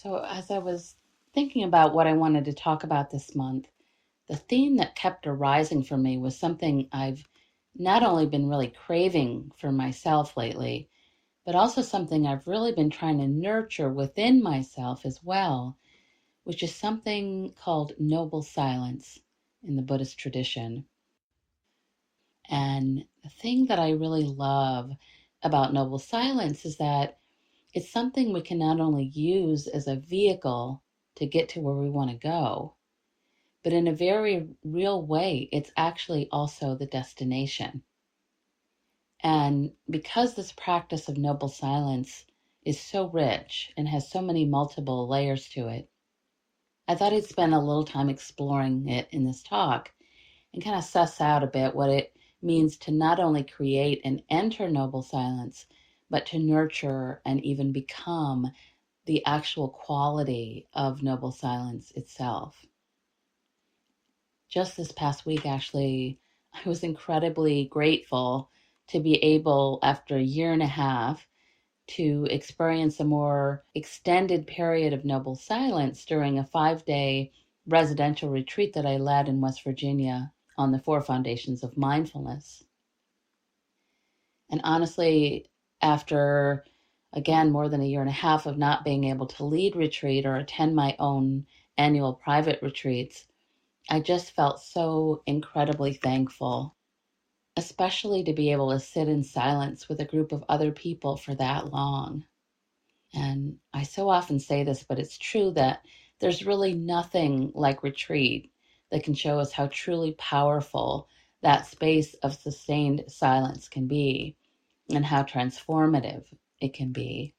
So, as I was thinking about what I wanted to talk about this month, the theme that kept arising for me was something I've not only been really craving for myself lately, but also something I've really been trying to nurture within myself as well, which is something called noble silence in the Buddhist tradition. And the thing that I really love about noble silence is that it's something we can not only use as a vehicle to get to where we want to go, but in a very real way, it's actually also the destination. And because this practice of noble silence is so rich and has so many multiple layers to it, I thought I'd spend a little time exploring it in this talk and kind of suss out a bit what it means to not only create and enter noble silence, but to nurture and even become the actual quality of noble silence itself. Just this past week, actually, I was incredibly grateful to be able, after a year and a half, to experience a more extended period of noble silence during a 5-day residential retreat that I led in West Virginia on the 4 foundations of mindfulness. And honestly, after, again, more than a year and a half of not being able to lead retreat or attend my own annual private retreats, I just felt so incredibly thankful, especially to be able to sit in silence with a group of other people for that long. And I so often say this, but it's true that there's really nothing like retreat that can show us how truly powerful that space of sustained silence can be and how transformative it can be.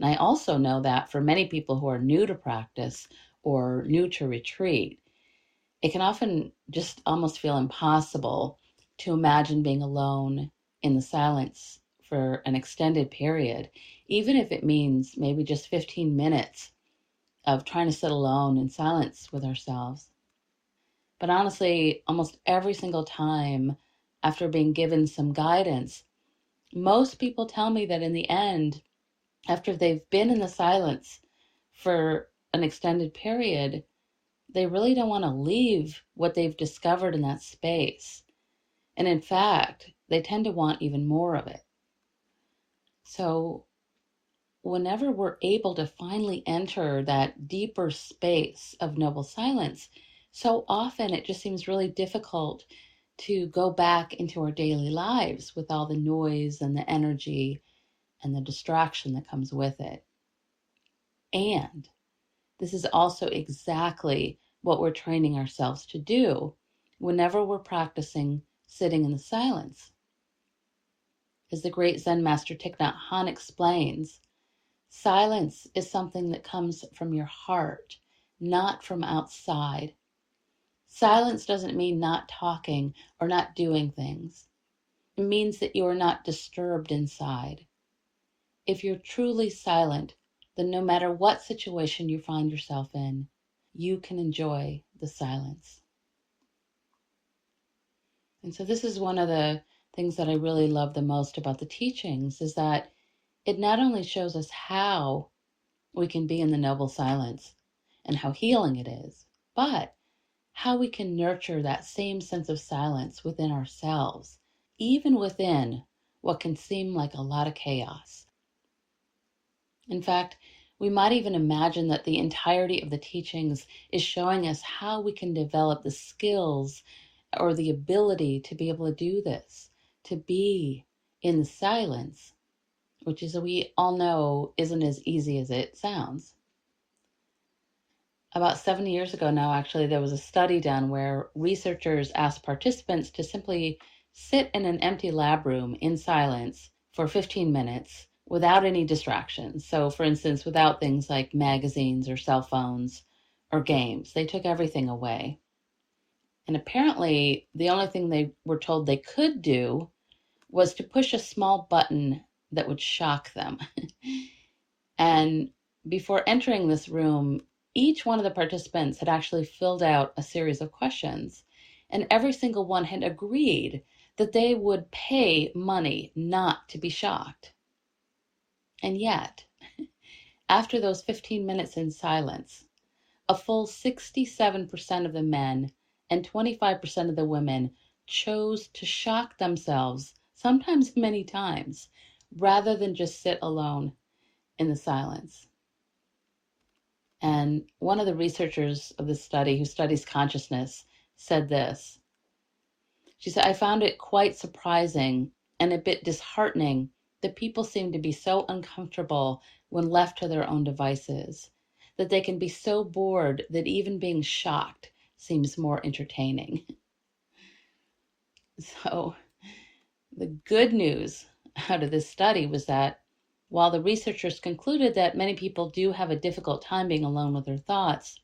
And I also know that for many people who are new to practice or new to retreat, it can often just almost feel impossible to imagine being alone in the silence for an extended period, even if it means maybe just 15 minutes of trying to sit alone in silence with ourselves. But honestly, almost every single time after being given some guidance, most people tell me that in the end, after they've been in the silence for an extended period, they really don't want to leave what they've discovered in that space. And in fact, they tend to want even more of it. So whenever we're able to finally enter that deeper space of noble silence, so often it just seems really difficult to go back into our daily lives with all the noise and the energy and the distraction that comes with it. And this is also exactly what we're training ourselves to do whenever we're practicing sitting in the silence. As the great Zen master Thich Nhat Hanh explains, silence is something that comes from your heart, not from outside. Silence doesn't mean not talking or not doing things. It means that you are not disturbed inside. If you're truly silent, then no matter what situation you find yourself in, you can enjoy the silence. And so this is one of the things that I really love the most about the teachings, is that it not only shows us how we can be in the noble silence and how healing it is, but how we can nurture that same sense of silence within ourselves, even within what can seem like a lot of chaos. In fact, we might even imagine that the entirety of the teachings is showing us how we can develop the skills or the ability to be able to do this, to be in the silence, which, as we all know, isn't as easy as it sounds. About 70 years ago now, actually, there was a study done where researchers asked participants to simply sit in an empty lab room in silence for 15 minutes without any distractions. So, for instance, without things like magazines or cell phones or games. They took everything away. And apparently, the only thing they were told they could do was to push a small button that would shock them. And before entering this room, each one of the participants had actually filled out a series of questions, and every single one had agreed that they would pay money not to be shocked. And yet, after those 15 minutes in silence, a full 67% of the men and 25% of the women chose to shock themselves, sometimes many times, rather than just sit alone in the silence. And one of the researchers of this study, who studies consciousness, said this. She said, I found it quite surprising and a bit disheartening that people seem to be so uncomfortable when left to their own devices, that they can be so bored that even being shocked seems more entertaining. So the good news out of this study was that while the researchers concluded that many people do have a difficult time being alone with their thoughts,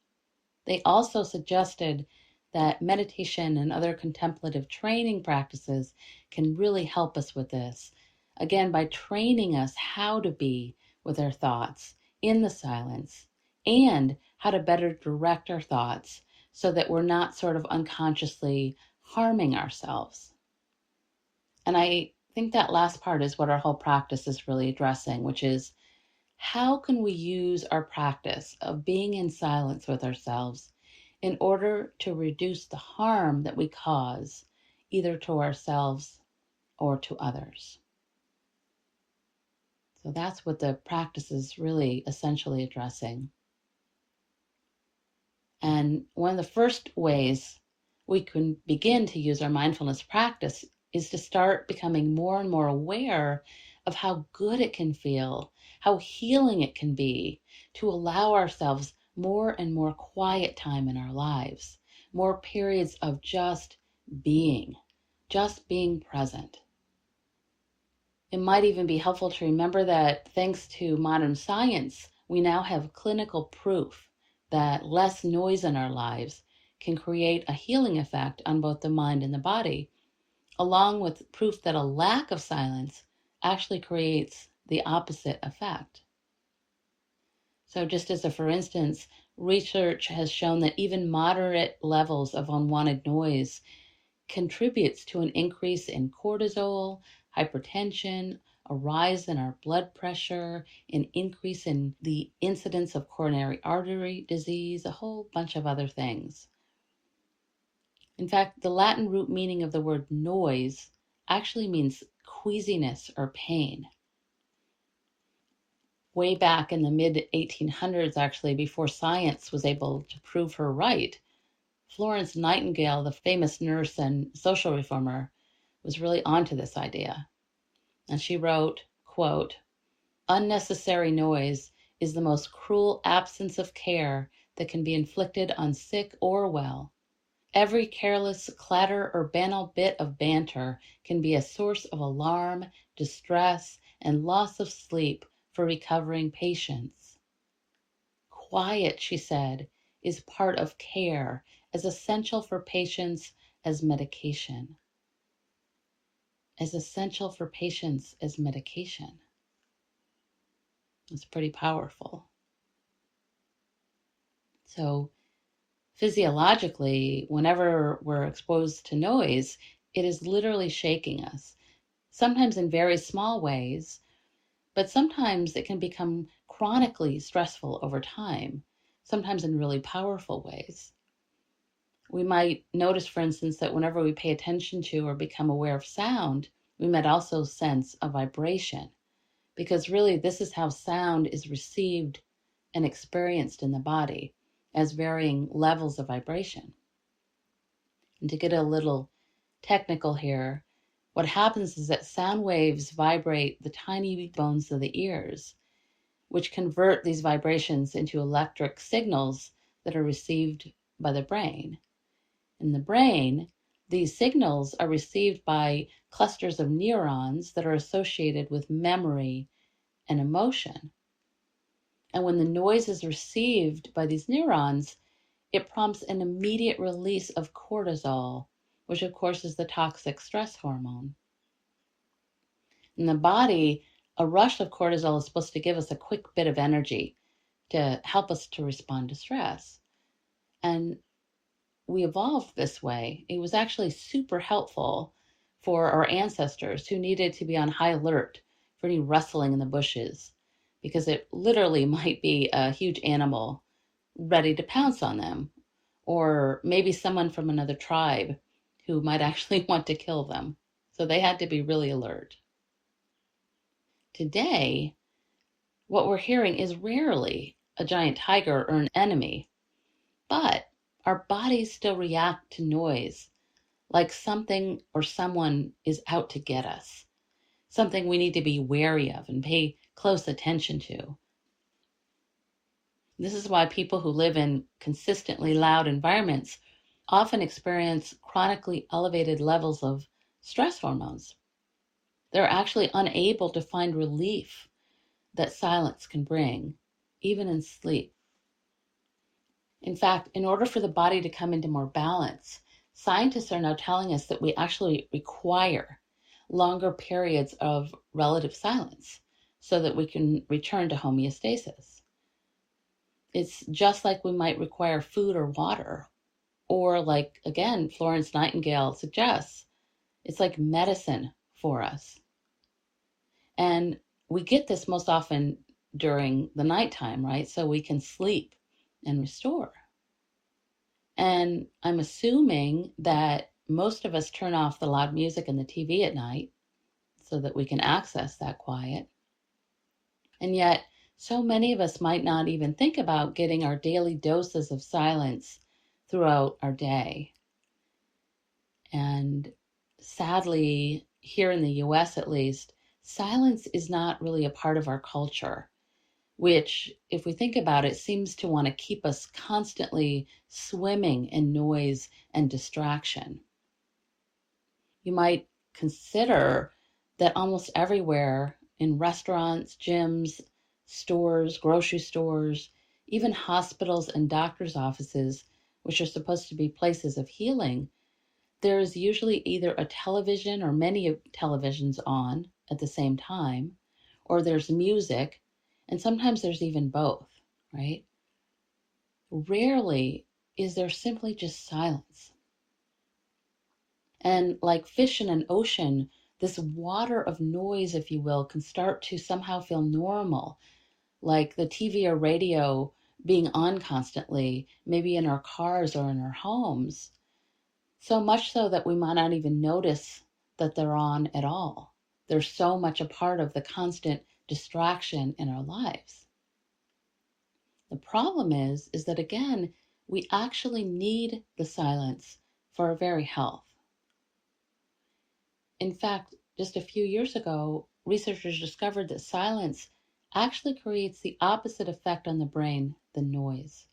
they also suggested that meditation and other contemplative training practices can really help us with this. Again, by training us how to be with our thoughts in the silence and how to better direct our thoughts so that we're not sort of unconsciously harming ourselves. And I think that last part is what our whole practice is really addressing, which is how can we use our practice of being in silence with ourselves in order to reduce the harm that we cause either to ourselves or to others. So that's what the practice is really essentially addressing. And one of the first ways we can begin to use our mindfulness practice is to start becoming more and more aware of how good it can feel, how healing it can be to allow ourselves more and more quiet time in our lives, more periods of just being present. It might even be helpful to remember that thanks to modern science, we now have clinical proof that less noise in our lives can create a healing effect on both the mind and the body, along with proof that a lack of silence actually creates the opposite effect. So just as a for instance, research has shown that even moderate levels of unwanted noise contributes to an increase in cortisol, hypertension, a rise in our blood pressure, an increase in the incidence of coronary artery disease, a whole bunch of other things. In fact, the Latin root meaning of the word noise actually means queasiness or pain. Way back in the mid-1800s, actually, before science was able to prove her right, Florence Nightingale, the famous nurse and social reformer, was really onto this idea. And she wrote, quote, unnecessary noise is the most cruel absence of care that can be inflicted on sick or well. Every careless clatter or banal bit of banter can be a source of alarm, distress, and loss of sleep for recovering patients. Quiet, she said, is part of care, as essential for patients as medication. As essential for patients as medication. It's pretty powerful. So physiologically, whenever we're exposed to noise, it is literally shaking us, sometimes in very small ways, but sometimes it can become chronically stressful over time, sometimes in really powerful ways. We might notice, for instance, that whenever we pay attention to or become aware of sound, we might also sense a vibration, because really this is how sound is received and experienced in the body as varying levels of vibration. And to get a little technical here, what happens is that sound waves vibrate the tiny bones of the ears, which convert these vibrations into electric signals that are received by the brain. In the brain, these signals are received by clusters of neurons that are associated with memory and emotion. And when the noise is received by these neurons, it prompts an immediate release of cortisol, which of course is the toxic stress hormone. In the body, a rush of cortisol is supposed to give us a quick bit of energy to help us to respond to stress. And we evolved this way. It was actually super helpful for our ancestors who needed to be on high alert for any rustling in the bushes, because it literally might be a huge animal ready to pounce on them, or maybe someone from another tribe who might actually want to kill them. So they had to be really alert. Today, what we're hearing is rarely a giant tiger or an enemy, but our bodies still react to noise like something or someone is out to get us, something we need to be wary of and pay close attention to. This is why people who live in consistently loud environments often experience chronically elevated levels of stress hormones. They're actually unable to find relief that silence can bring, even in sleep. In fact, in order for the body to come into more balance, scientists are now telling us that we actually require longer periods of relative silence so that we can return to homeostasis. It's just like we might require food or water, or like, again, Florence Nightingale suggests, it's like medicine for us. And we get this most often during the nighttime, right? So we can sleep and restore. And I'm assuming that most of us turn off the loud music and the TV at night so that we can access that quiet. And yet, so many of us might not even think about getting our daily doses of silence throughout our day. And sadly, here in the US at least, silence is not really a part of our culture, which, if we think about it, seems to want to keep us constantly swimming in noise and distraction. You might consider that almost everywhere in restaurants, gyms, stores, grocery stores, even hospitals and doctors' offices, which are supposed to be places of healing, there is usually either a television or many televisions on at the same time, or there's music, and sometimes there's even both, right? Rarely is there simply just silence. And like fish in an ocean, this water of noise, if you will, can start to somehow feel normal, like the TV or radio being on constantly, maybe in our cars or in our homes. So much so that we might not even notice that they're on at all. They're so much a part of the constant distraction in our lives. The problem is that again, we actually need the silence for our very health. In fact, just a few years ago, researchers discovered that silence actually creates the opposite effect on the brain than noise.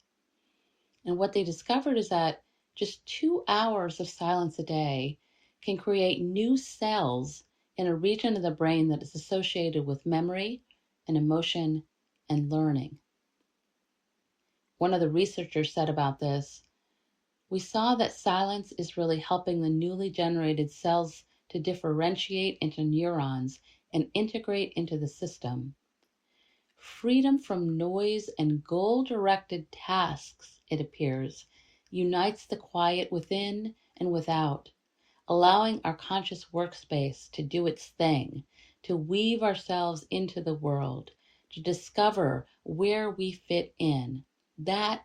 And what they discovered is that just 2 hours of silence a day can create new cells in a region of the brain that is associated with memory and emotion and learning. One of the researchers said about this, we saw that silence is really helping the newly generated cells to differentiate into neurons and integrate into the system. Freedom from noise and goal-directed tasks, it appears, unites the quiet within and without, allowing our conscious workspace to do its thing, to weave ourselves into the world, to discover where we fit in. That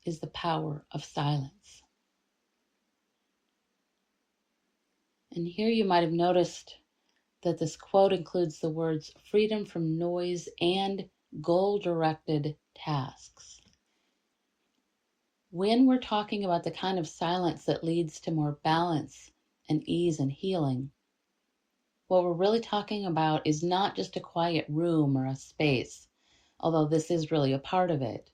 is the power of silence. And here you might have noticed that this quote includes the words freedom from noise and goal-directed tasks. When we're talking about the kind of silence that leads to more balance and ease and healing, what we're really talking about is not just a quiet room or a space, although this is really a part of it.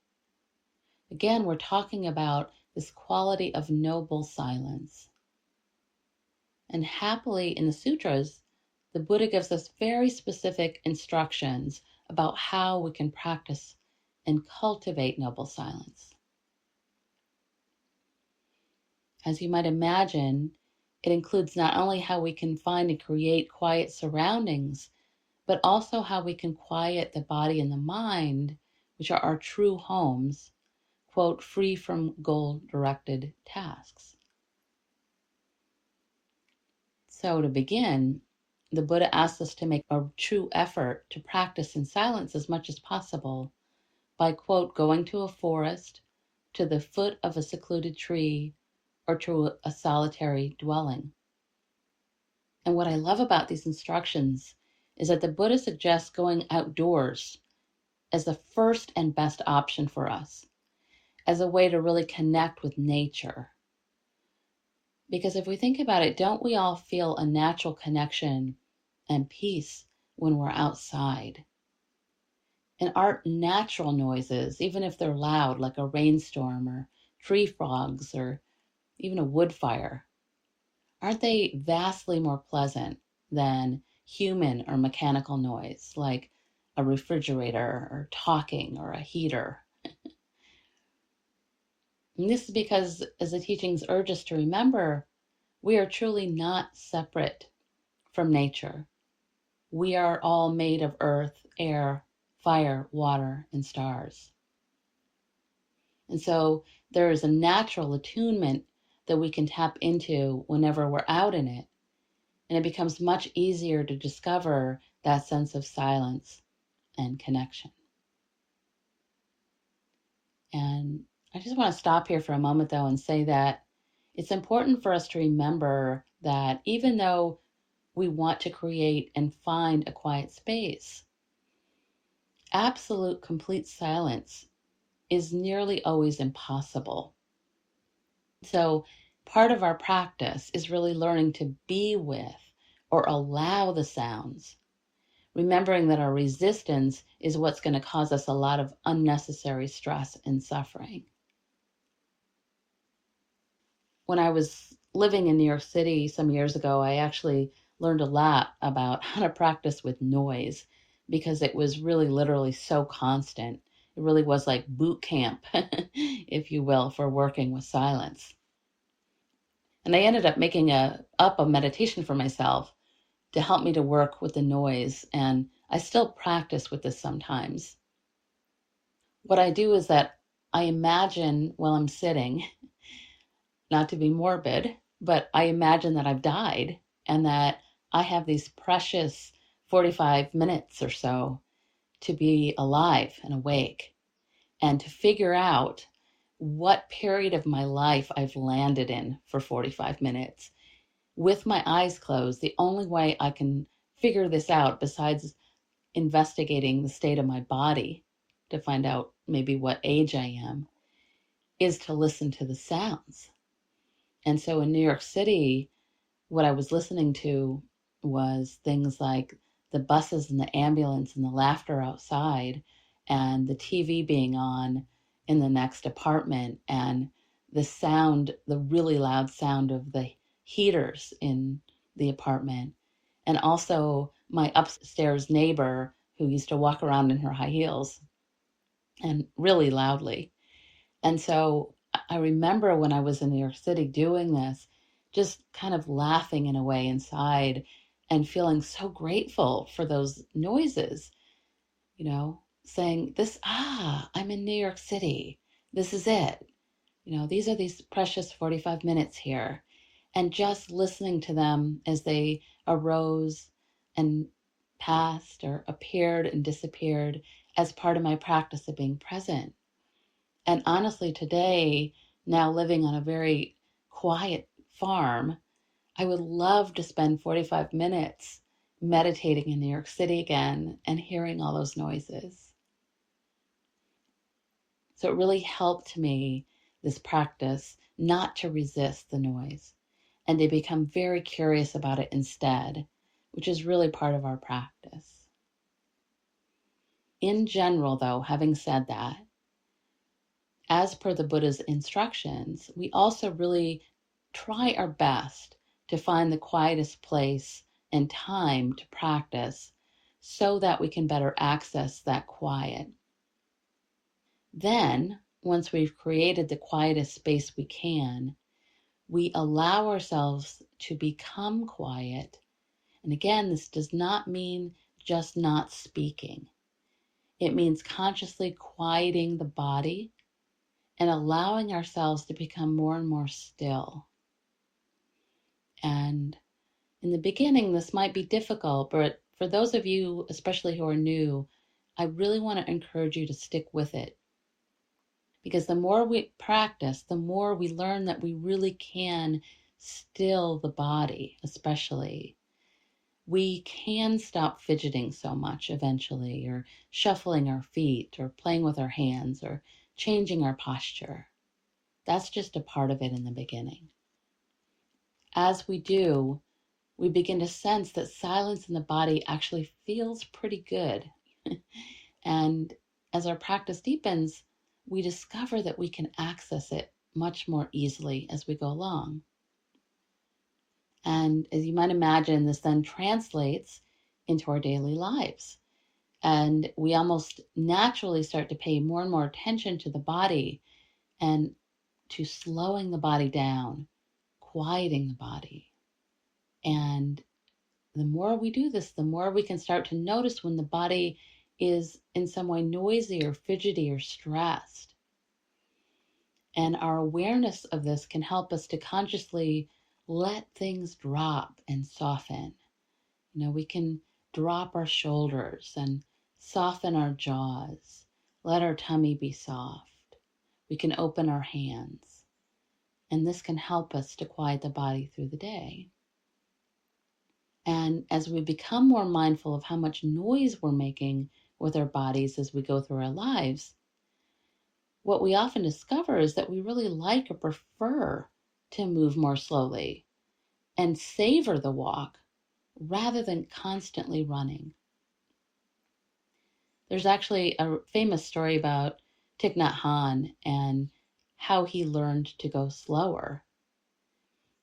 Again, we're talking about this quality of noble silence. And happily in the sutras, the Buddha gives us very specific instructions about how we can practice and cultivate noble silence. As you might imagine, it includes not only how we can find and create quiet surroundings, but also how we can quiet the body and the mind, which are our true homes, quote, free from goal-directed tasks. So to begin, the Buddha asks us to make a true effort to practice in silence as much as possible by, quote, going to a forest, to the foot of a secluded tree, or to a solitary dwelling. And what I love about these instructions is that the Buddha suggests going outdoors as the first and best option for us, as a way to really connect with nature. Because if we think about it, don't we all feel a natural connection and peace when we're outside? And aren't natural noises, even if they're loud, like a rainstorm or tree frogs or even a wood fire, aren't they vastly more pleasant than human or mechanical noise, like a refrigerator or talking or a heater? And this is because, as the teachings urge us to remember, we are truly not separate from nature. We are all made of earth, air, fire, water, and stars. And so there is a natural attunement that we can tap into whenever we're out in it. And it becomes much easier to discover that sense of silence and connection. And I just want to stop here for a moment, though, and say that it's important for us to remember that even though we want to create and find a quiet space, absolute complete silence is nearly always impossible. So part of our practice is really learning to be with or allow the sounds, remembering that our resistance is what's going to cause us a lot of unnecessary stress and suffering. When I was living in New York City some years ago, I actually learned a lot about how to practice with noise because it was really literally so constant. It really was like boot camp, if you will, for working with silence. And I ended up making up a meditation for myself to help me to work with the noise. And I still practice with this sometimes. What I do is that I imagine while I'm sitting, not to be morbid, but I imagine that I've died and that I have these precious 45 minutes or so to be alive and awake and to figure out what period of my life I've landed in for 45 minutes. With my eyes closed, the only way I can figure this out, besides investigating the state of my body to find out maybe what age I am, is to listen to the sounds. And so in New York City, what I was listening to was things like the buses and the ambulance and the laughter outside and the TV being on in the next apartment and the sound, the really loud sound of the heaters in the apartment. And also my upstairs neighbor who used to walk around in her high heels and really loudly. And so I remember when I was in New York City doing this, just kind of laughing in a way inside and feeling so grateful for those noises, saying I'm in New York City. This is it. These are these precious 45 minutes here. And just listening to them as they arose and passed or appeared and disappeared as part of my practice of being present. And honestly, today, now living on a very quiet farm, I would love to spend 45 minutes meditating in New York City again and hearing all those noises. So it really helped me, this practice, not to resist the noise and to become very curious about it instead, which is really part of our practice. In general, though, having said that, as per the Buddha's instructions, we also really try our best to find the quietest place and time to practice so that we can better access that quiet. Then, once we've created the quietest space we can, we allow ourselves to become quiet. And again, this does not mean just not speaking. It means consciously quieting the body and allowing ourselves to become more and more still. And In the beginning, this might be difficult, but for those of you, especially who are new, I really want to encourage you to stick with it. Because the more we practice, the more we learn that we really can still the body, especially. We can stop fidgeting so much eventually, or shuffling our feet, or playing with our hands, or changing our posture. That's just a part of it in the beginning. As we do, we begin to sense that silence in the body actually feels pretty good. And as our practice deepens, we discover that we can access it much more easily as we go along. And as you might imagine, this then translates into our daily lives. And we almost naturally start to pay more and more attention to the body and to slowing the body down, quieting the body. And the more we do this, the more we can start to notice when the body is in some way noisy or fidgety or stressed. And our awareness of this can help us to consciously let things drop and soften. We can drop our shoulders and soften our jaws. Let our tummy be soft. We can open our hands. And this can help us to quiet the body through the day. And as we become more mindful of how much noise we're making with our bodies as we go through our lives, what we often discover is that we really like or prefer to move more slowly and savor the walk rather than constantly running. There's actually a famous story about Thich Nhat Hanh and how he learned to go slower.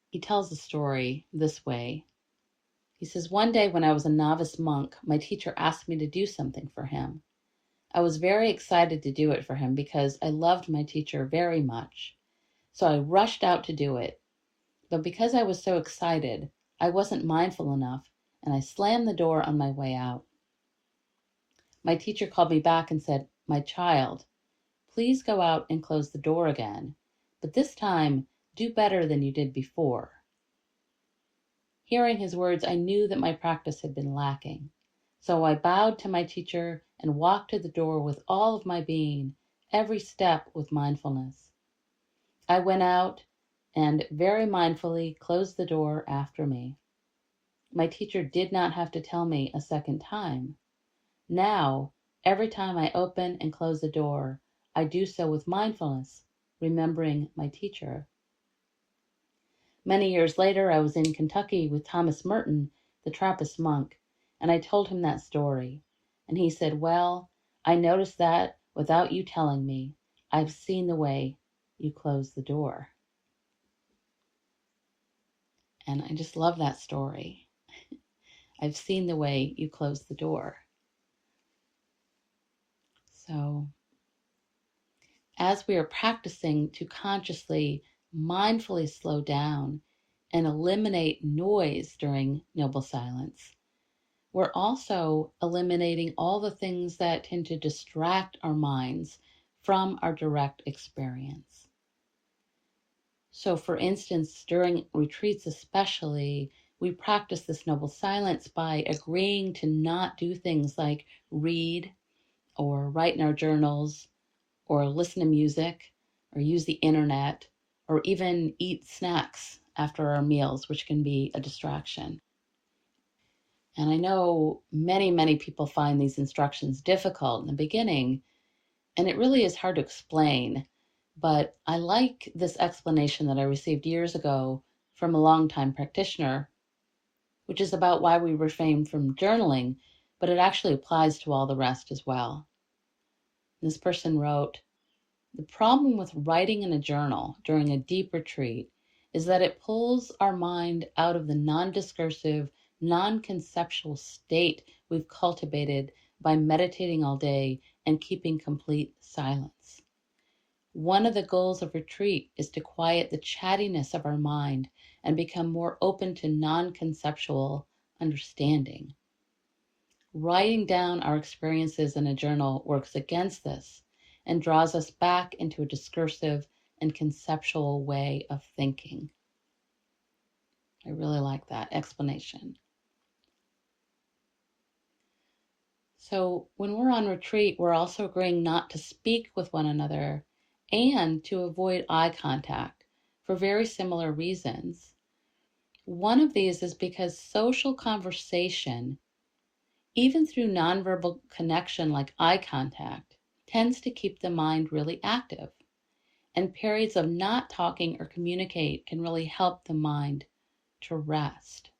He tells the story this way. He says, "One day when I was a novice monk, my teacher asked me to do something for him. I was very excited to do it for him because I loved my teacher very much. So I rushed out to do it. But because I was so excited, I wasn't mindful enough, and I slammed the door on my way out. My teacher called me back and said, 'My child, please go out and close the door again, but this time do better than you did before.' Hearing his words, I knew that my practice had been lacking. So I bowed to my teacher and walked to the door with all of my being, every step with mindfulness. I went out and very mindfully closed the door after me. My teacher did not have to tell me a second time. Now, every time I open and close the door, I do so with mindfulness, remembering my teacher." Many years later, I was in Kentucky with Thomas Merton, the Trappist monk, and I told him that story. And he said, "Well, I noticed that without you telling me. I've seen the way you close the door." And I just love that story. I've seen the way you close the door. So, as we are practicing to consciously, mindfully slow down and eliminate noise during noble silence, we're also eliminating all the things that tend to distract our minds from our direct experience. So, for instance, during retreats especially, we practice this noble silence by agreeing to not do things like read or write in our journals or listen to music or use the internet or even eat snacks after our meals, which can be a distraction. And I know many people find these instructions difficult in the beginning, and it really is hard to explain. But I like this explanation that I received years ago from a longtime practitioner, which is about why we refrain from journaling, but it actually applies to all the rest as well. This person wrote, "The problem with writing in a journal during a deep retreat is that it pulls our mind out of the non-discursive, non-conceptual state we've cultivated by meditating all day and keeping complete silence. One of the goals of retreat is to quiet the chattiness of our mind and become more open to non-conceptual understanding. Writing down our experiences in a journal works against this and draws us back into a discursive and conceptual way of thinking." I really like that explanation. So when we're on retreat, we're also agreeing not to speak with one another and to avoid eye contact for very similar reasons. One of these is because social conversation, even through nonverbal connection like eye contact, tends to keep the mind really active. And periods of not talking or communicate can really help the mind to rest.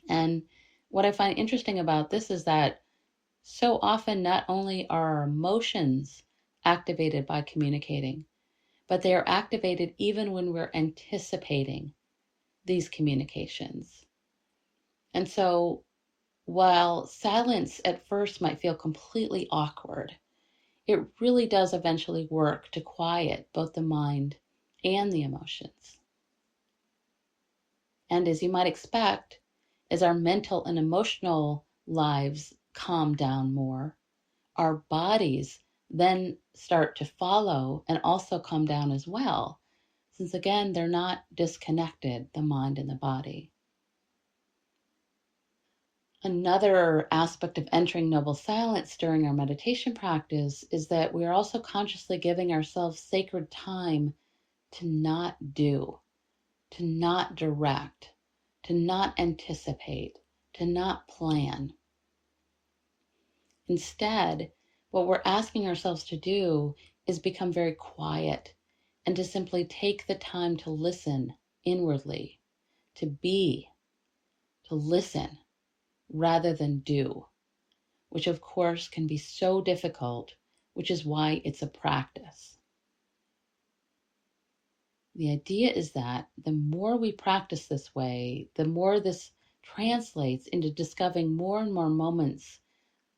And what I find interesting about this is that so often not only are our emotions activated by communicating, but they are activated even when we're anticipating these communications. And so while silence at first might feel completely awkward, it really does eventually work to quiet both the mind and the emotions. And as you might expect, as our mental and emotional lives calm down more, our bodies then start to follow and also calm down as well, since again, they're not disconnected, the mind and the body. Another aspect of entering noble silence during our meditation practice is that we are also consciously giving ourselves sacred time to not do, to not direct, to not anticipate, to not plan. Instead, what we're asking ourselves to do is become very quiet and to simply take the time to listen inwardly, to be, to listen rather than do, which of course can be so difficult, which is why it's a practice. The idea is that the more we practice this way, the more this translates into discovering more and more moments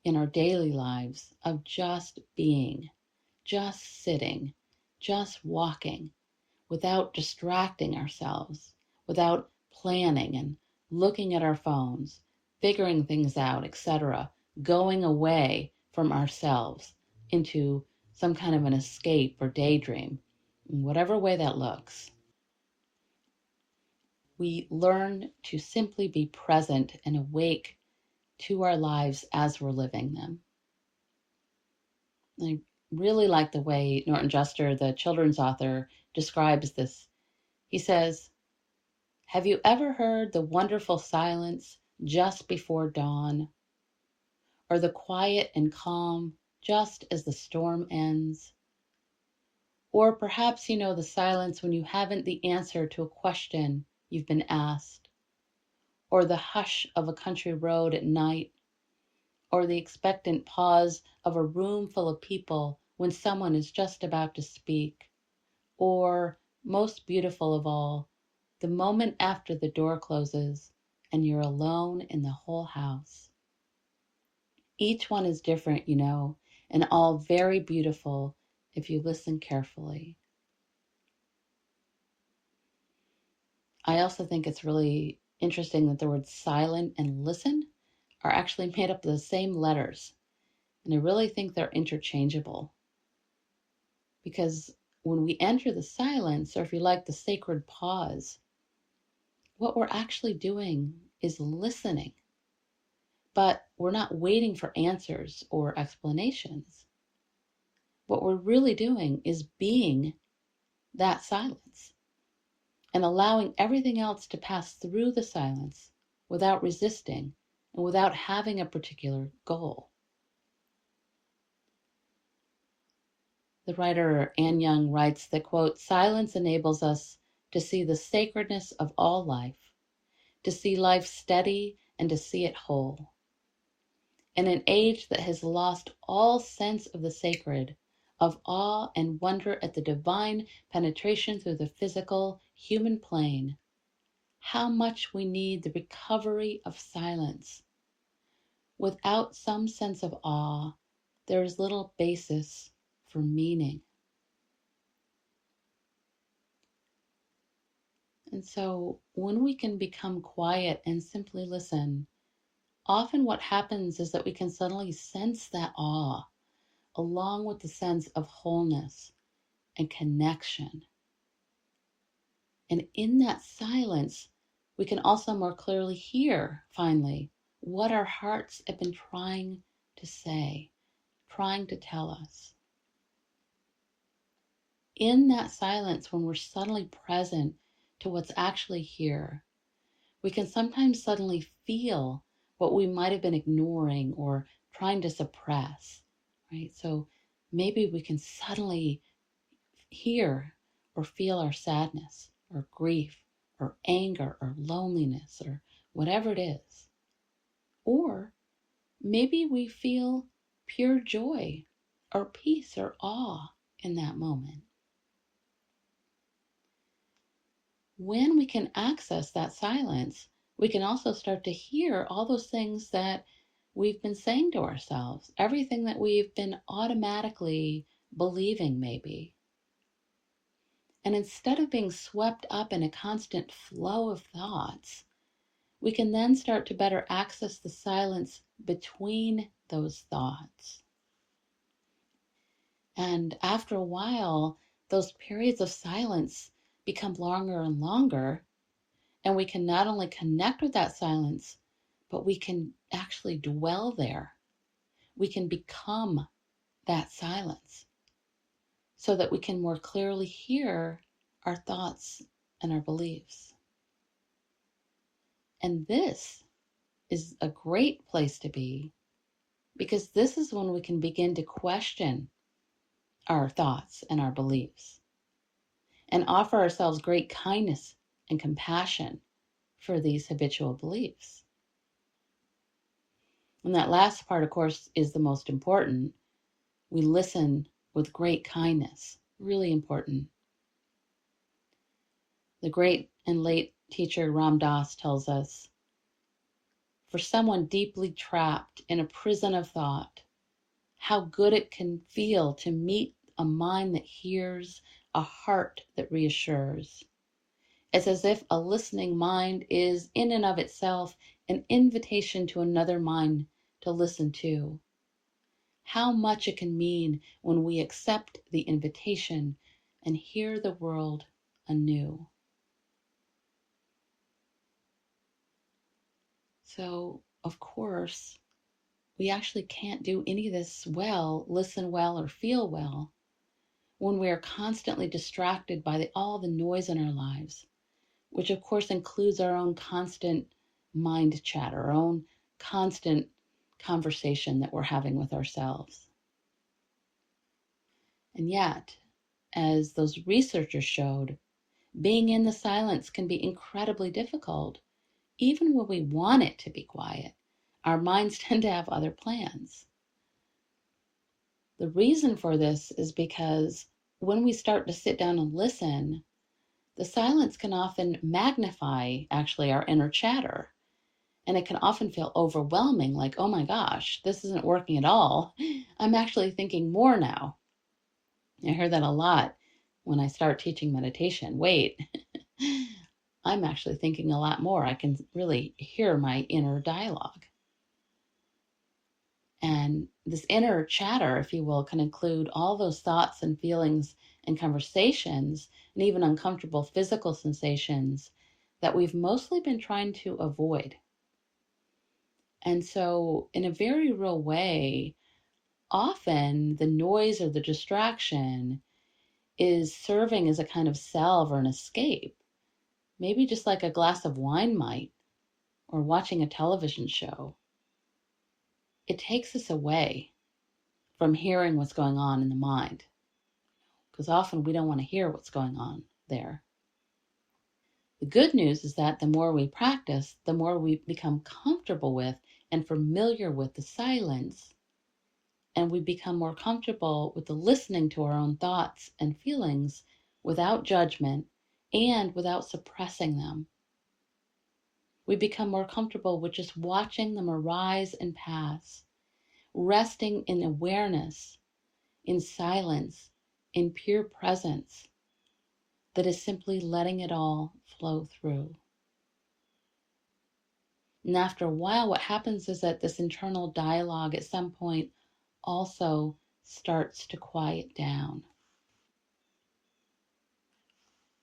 in our daily lives of just being, just sitting, just walking, without distracting ourselves, without planning and looking at our phones, figuring things out, etc., going away from ourselves into some kind of an escape or daydream, in whatever way that looks. We learn to simply be present and awake to our lives as we're living them. I really like the way Norton Juster, the children's author, describes this. He says, "Have you ever heard the wonderful silence just before dawn, or the quiet and calm just as the storm ends? Or perhaps you know the silence when you haven't the answer to a question you've been asked, or the hush of a country road at night, or the expectant pause of a room full of people when someone is just about to speak, or, most beautiful of all, the moment after the door closes and you're alone in the whole house. Each one is different, you know, and all very beautiful if you listen carefully." I also think it's really interesting that the words silent and listen are actually made up of the same letters. And I really think they're interchangeable. Because when we enter the silence, or if you like, the sacred pause, what we're actually doing is listening. But we're not waiting for answers or explanations. What we're really doing is being that silence and allowing everything else to pass through the silence without resisting and without having a particular goal. The writer Anne Young writes that, quote, "Silence enables us to see the sacredness of all life, to see life steady and to see it whole. In an age that has lost all sense of the sacred, of awe and wonder at the divine penetration through the physical human plane, how much we need the recovery of silence. Without some sense of awe, there is little basis for meaning." And so when we can become quiet and simply listen, often what happens is that we can suddenly sense that awe along with the sense of wholeness and connection. And in that silence, We can also more clearly hear, finally, what our hearts have been trying to say, trying to tell us. In that silence, when we're suddenly present to what's actually here, we can sometimes suddenly feel what we might have been ignoring or trying to suppress, right? So maybe we can suddenly hear or feel our sadness or grief or anger or loneliness or whatever it is. Or maybe we feel pure joy or peace or awe in that moment. When we can access that silence, we can also start to hear all those things that we've been saying to ourselves, everything that we've been automatically believing, maybe. And instead of being swept up in a constant flow of thoughts, we can then start to better access the silence between those thoughts. And after a while, those periods of silence become longer and longer. And we can not only connect with that silence, but we can actually dwell there. We can become that silence so that we can more clearly hear our thoughts and our beliefs. And this is a great place to be, because this is when we can begin to question our thoughts and our beliefs and offer ourselves great kindness and compassion for these habitual beliefs. And that last part, of course, is the most important. We listen with great kindness. Really important. The great and late teacher Ram Dass tells us, for someone deeply trapped in a prison of thought, how good it can feel to meet a mind that hears, a heart that reassures. It's as if a listening mind is, in and of itself, an invitation to another mind to listen to. How much it can mean when we accept the invitation and hear the world anew. So, of course, we actually can't do any of this well, listen well, or feel well when we are constantly distracted by all the noise in our lives, which of course includes our own constant mind chatter, our own constant conversation that we're having with ourselves. And yet, as those researchers showed, being in the silence can be incredibly difficult. Even when we want it to be quiet, our minds tend to have other plans. The reason for this is because when we start to sit down and listen, the silence can often magnify actually our inner chatter. And it can often feel overwhelming, like, oh my gosh, this isn't working at all. I'm actually thinking more now. I hear that a lot when I start teaching meditation. Wait, I'm actually thinking a lot more. I can really hear my inner dialogue. And this inner chatter, if you will, can include all those thoughts and feelings and conversations and even uncomfortable physical sensations that we've mostly been trying to avoid. And so, in a very real way, often the noise or the distraction is serving as a kind of salve or an escape, maybe just like a glass of wine might, or watching a television show. It takes us away from hearing what's going on in the mind, because often we don't want to hear what's going on there. The good news is that the more we practice, the more we become comfortable with and familiar with the silence, and we become more comfortable with the listening to our own thoughts and feelings without judgment and without suppressing them. We become more comfortable with just watching them arise and pass, resting in awareness, in silence, in pure presence that is simply letting it all flow through. And after a while, what happens is that this internal dialogue at some point also starts to quiet down.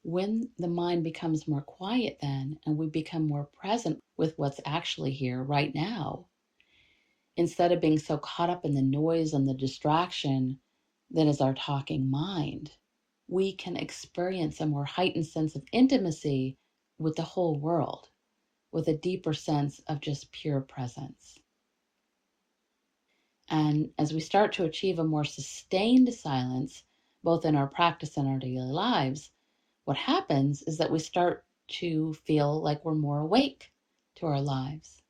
When the mind becomes more quiet then, and we become more present with what's actually here right now, instead of being so caught up in the noise and the distraction that is our talking mind, we can experience a more heightened sense of intimacy with the whole world, with a deeper sense of just pure presence. And as we start to achieve a more sustained silence, both in our practice and our daily lives, what happens is that we start to feel like we're more awake to our lives.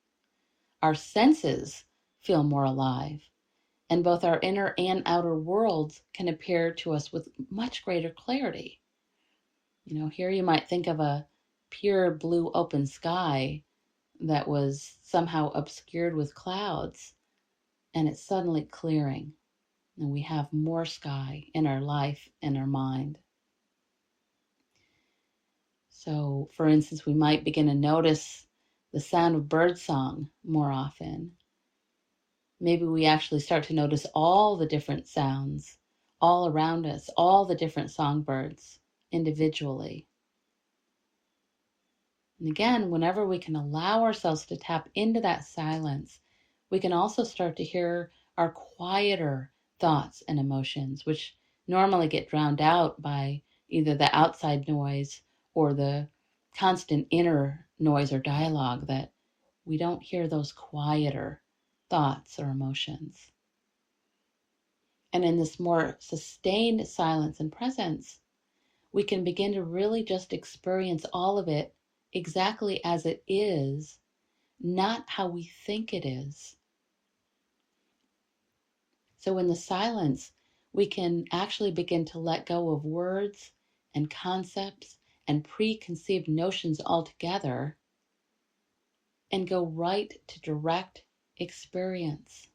Our senses feel more alive, and both our inner and outer worlds can appear to us with much greater clarity. Here you might think of a pure blue open sky that was somehow obscured with clouds, and it's suddenly clearing, and we have more sky in our life and our mind. So, for instance, we might begin to notice the sound of birdsong more often. Maybe we actually start to notice all the different sounds all around us, all the different songbirds individually. And again, whenever we can allow ourselves to tap into that silence, we can also start to hear our quieter thoughts and emotions, which normally get drowned out by either the outside noise or the constant inner noise or dialogue, that we don't hear those quieter thoughts or emotions. And in this more sustained silence and presence, we can begin to really just experience all of it exactly as it is, not how we think it is. So in the silence, we can actually begin to let go of words and concepts and preconceived notions altogether and go right to direct experience.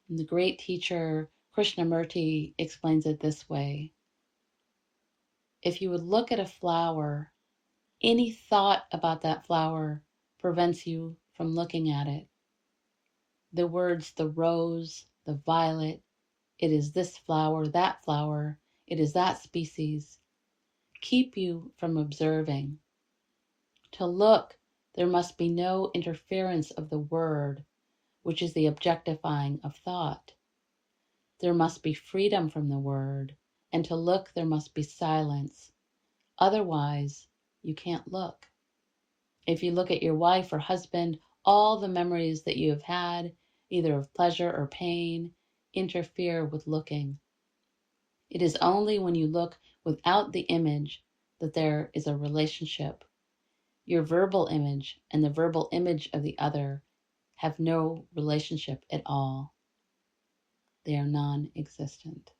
And the great teacher Krishnamurti explains it this way: if you would look at a flower, any thought about that flower prevents you from looking at it. The words, the rose, the violet, it is this flower, it is that species, keep you from observing. To look, there must be no interference of the word, which is the objectifying of thought. There must be freedom from the word, and to look, there must be silence. Otherwise, you can't look. If you look at your wife or husband, all the memories that you have had, either of pleasure or pain, interfere with looking. It is only when you look without the image that there is a relationship. Your verbal image and the verbal image of the other have no relationship at all. They are non-existent.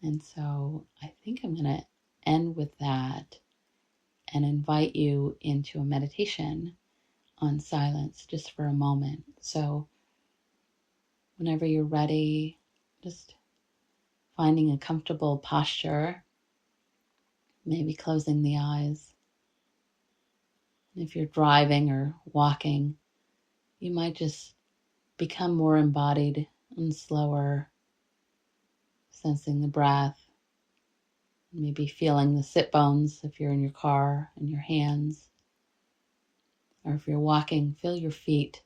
And so I think I'm going to end with that and invite you into a meditation on silence just for a moment. So whenever you're ready, just finding a comfortable posture, maybe closing the eyes. If you're driving or walking, you might just become more embodied and slower, sensing the breath, maybe feeling the sit bones if you're in your car and your hands. Or if you're walking, feel your feet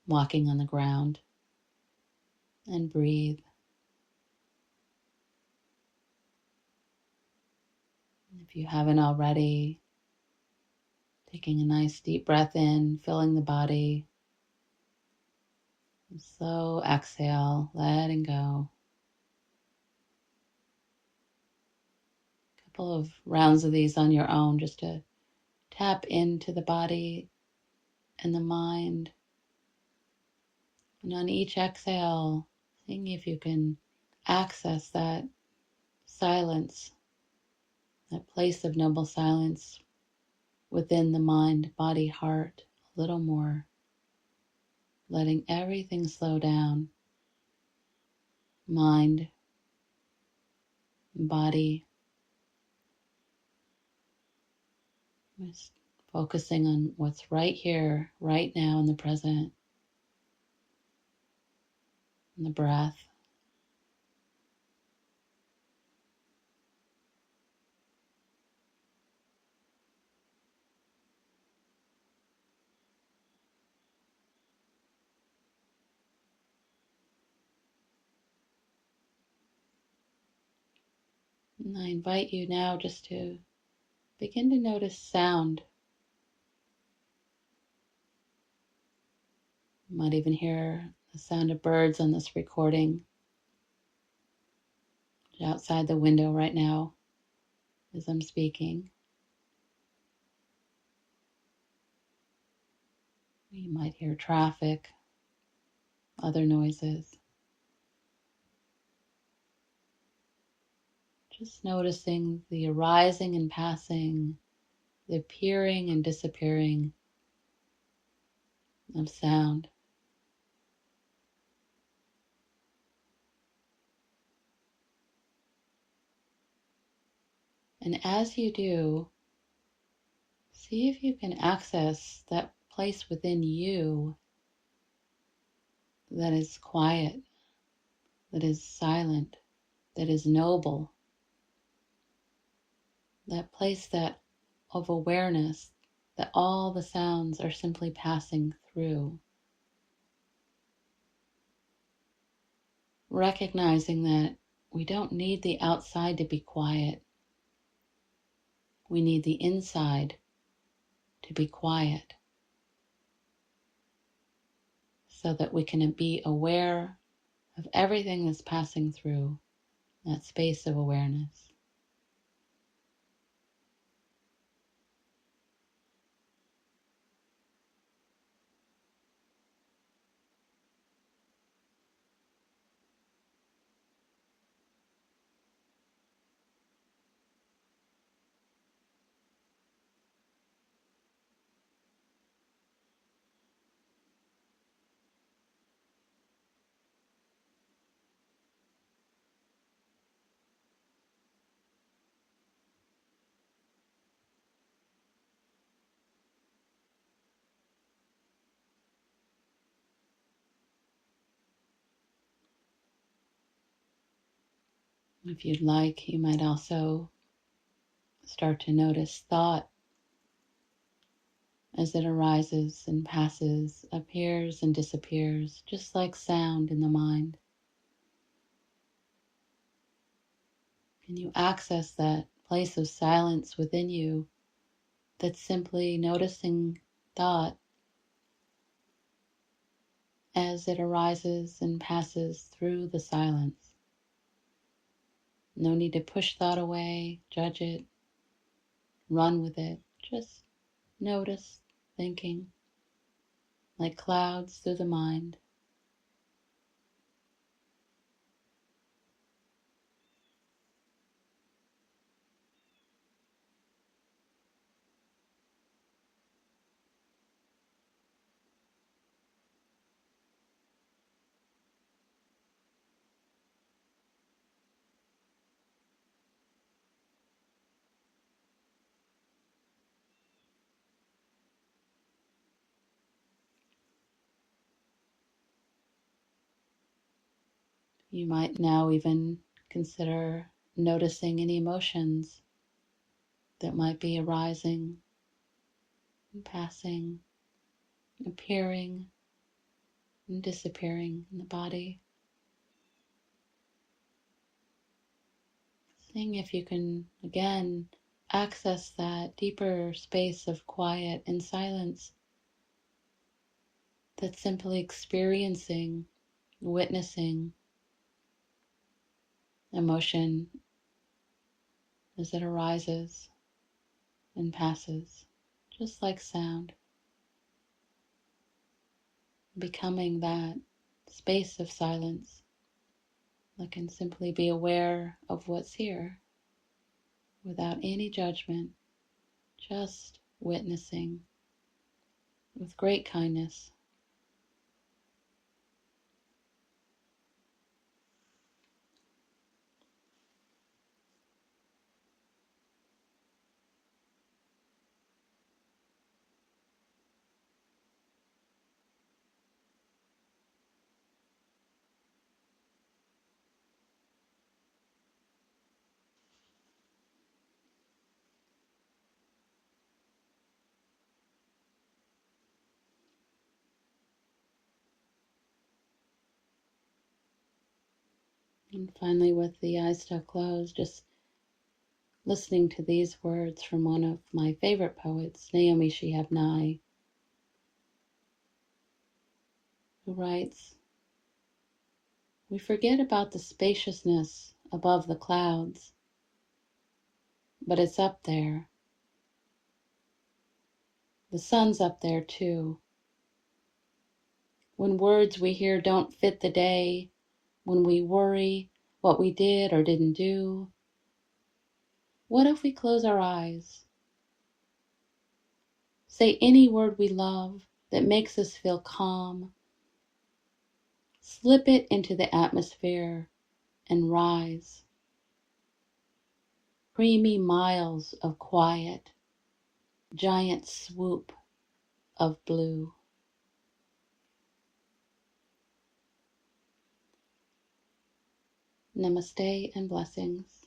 walking on the ground and breathe. If you haven't already, taking a nice deep breath in, filling the body. And slow exhale, letting go. A couple of rounds of these on your own just to tap into the body and the mind. And on each exhale, seeing if you can access that silence, that place of noble silence within the mind, body, heart a little more. Letting everything slow down. Mind, body. Just focusing on what's right here, right now in the present. And the breath. And I invite you now just to begin to notice sound. You might even hear the sound of birds on this recording outside the window right now as I'm speaking. You might hear traffic, other noises. Just noticing the arising and passing, the appearing and disappearing of sound. And as you do, see if you can access that place within you that is quiet, that is silent, that is noble, that place that of awareness that all the sounds are simply passing through. Recognizing that we don't need the outside to be quiet. We need the inside to be quiet so that we can be aware of everything that's passing through that space of awareness. If you'd like, you might also start to notice thought as it arises and passes, appears and disappears, just like sound in the mind. Can you access that place of silence within you that's simply noticing thought as it arises and passes through the silence? No need to push thought away, judge it, run with it. Just notice thinking like clouds through the mind. You might now even consider noticing any emotions that might be arising and passing, appearing and disappearing in the body. Seeing if you can again access that deeper space of quiet and silence that's simply experiencing, witnessing emotion as it arises and passes, just like sound, becoming that space of silence that can simply be aware of what's here without any judgment, just witnessing with great kindness. And finally, with the eyes still closed, just listening to these words from one of my favorite poets, Naomi Shihab Nye, who writes, "We forget about the spaciousness above the clouds, but it's up there. The sun's up there too. When words we hear don't fit the day, when we worry what we did or didn't do, what if we close our eyes? Say any word we love that makes us feel calm. Slip it into the atmosphere and rise. Creamy miles of quiet, giant swoop of blue." Namaste and blessings.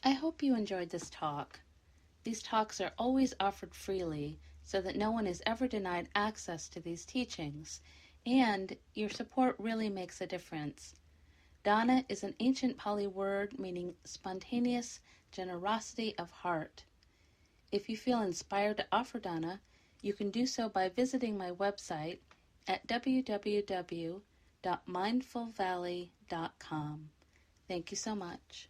I hope you enjoyed this talk. These talks are always offered freely so that no one is ever denied access to these teachings, and your support really makes a difference. Dana is an ancient Pali word meaning spontaneous generosity of heart. If you feel inspired to offer dana, you can do so by visiting my website at www.mindfulvalley.com. Thank you so much.